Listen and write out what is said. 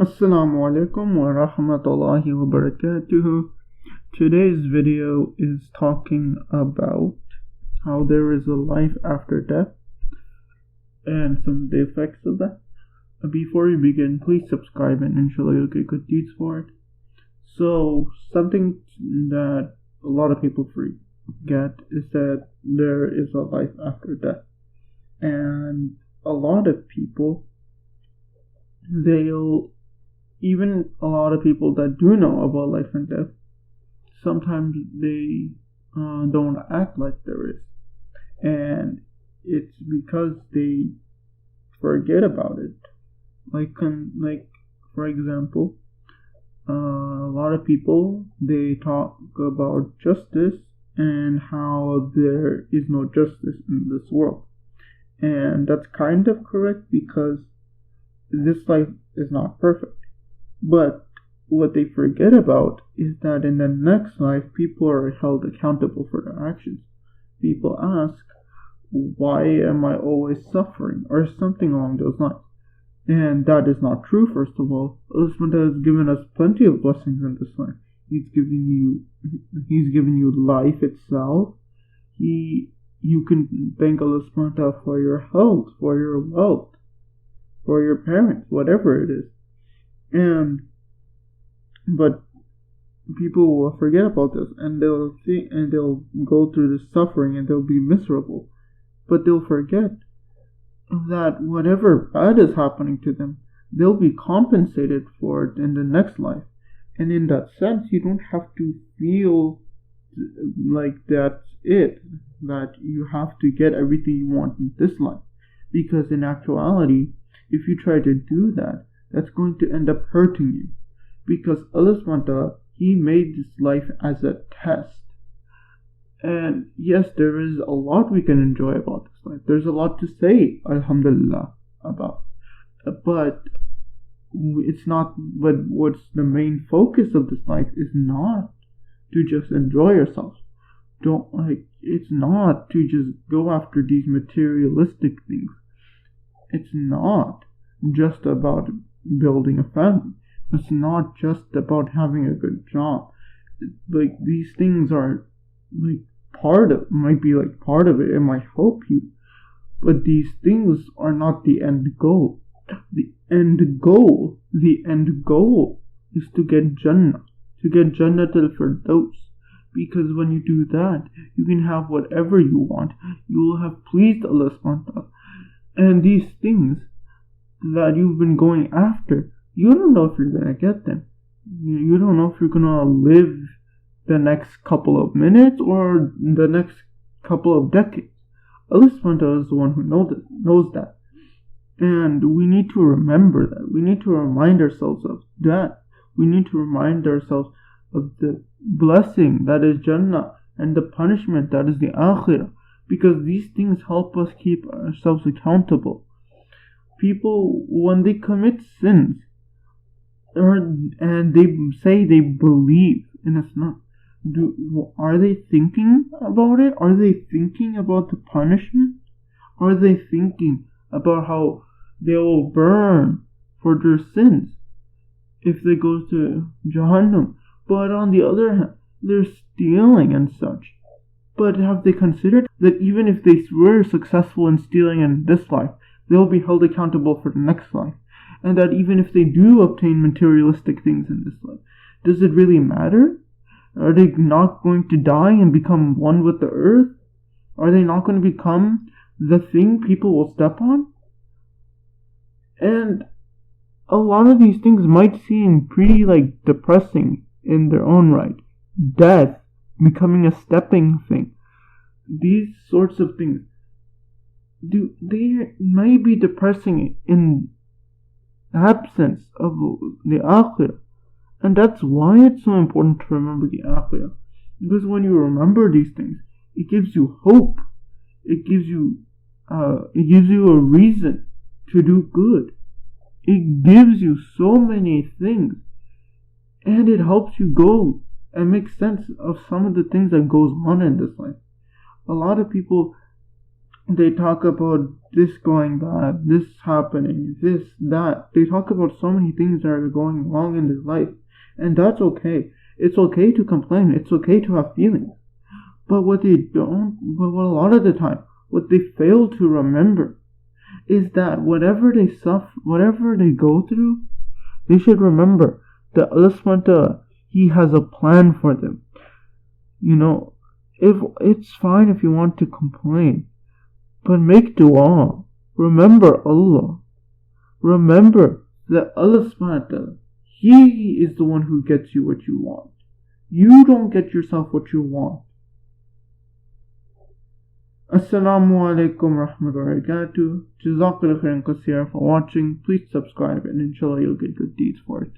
Assalamu alaikum wa rahmatullahi wa barakatuh. Today's video is talking about how there is a life after death and some of the effects of that. Before we begin, please subscribe and inshallah you'll get good deeds for it. So, something that a lot of people forget is that there is a life after death. And a lot of people, even a lot of people that do know about life and death, sometimes they don't act like there is. And it's because they forget about it. Like for example, a lot of people, they talk about justice and how there is no justice in this world. And that's kind of correct because this life is not perfect. But what they forget about is that in the next life, people are held accountable for their actions. People ask, why am I always suffering? Or something along those lines. And that is not true, first of all. Allah has given us plenty of blessings in this life. He's given you life itself. You can thank Allah for your health, for your wealth, for your parents, whatever it is. But people will forget about this, and they'll go through the suffering, and they'll be miserable. But they'll forget that whatever bad is happening to them, they'll be compensated for it in the next life. And in that sense, you don't have to feel like that's it, that you have to get everything you want in this life. Because in actuality, if you try to do that, that's going to end up hurting you. Because Allah SWT, He made this life as a test. And yes, there is a lot we can enjoy about this life. There's a lot to say, alhamdulillah, about. But it's not, but what's the main focus of this life is not to just enjoy yourself. It's not to just go after these materialistic things. It's not just about building a family. It's not just about having a good job. These things are part of it. It might help you. But these things are not the end goal. The end goal is to get Jannah. To get Jannatul Firdaus. Because when you do that, you can have whatever you want. You will have pleased Allah SWT. And these things that you've been going after, you don't know if you're going to get them. You don't know if you're going to live the next couple of minutes or the next couple of decades. Allah SWT is the one who knows that. And we need to remember that. We need to remind ourselves of that. We need to remind ourselves of the blessing that is Jannah and the punishment that is the Akhira. Because these things help us keep ourselves accountable. People, when they commit sins, and they say they believe in Islam, are they thinking about it? Are they thinking about the punishment? Are they thinking about how they will burn for their sins if they go to Jahannam? But on the other hand, they're stealing and such. But have they considered that even if they were successful in stealing in this life, they'll be held accountable for the next life? And that even if they do obtain materialistic things in this life, does it really matter? Are they not going to die and become one with the earth? Are they not going to become the thing people will step on? And a lot of these things might seem pretty depressing in their own right. Death becoming a stepping thing. These sorts of things, they may be depressing in absence of the Akhira. And that's why it's so important to remember the Akhira. Because when you remember these things, it gives you hope. It gives you a reason to do good. It gives you so many things. And it helps you go and make sense of some of the things that goes on in this life. A lot of people They talk about this going bad, this happening, this, that. They talk about so many things that are going wrong in their life. And that's okay. It's okay to complain. It's okay to have feelings. But what a lot of the time, what they fail to remember is that whatever they suffer, whatever they go through, they should remember that Allah subhanahu wa ta'ala, He has a plan for them. If it's fine if you want to complain, but make dua. Remember Allah. Remember that Allah subhanahu wa ta'ala, He is the one who gets you what you want. You don't get yourself what you want. Assalamu alaikum rahmatullahi wa barakatuh. Jazakallah khairan kaseera for watching. Please subscribe and inshallah you'll get good deeds for it.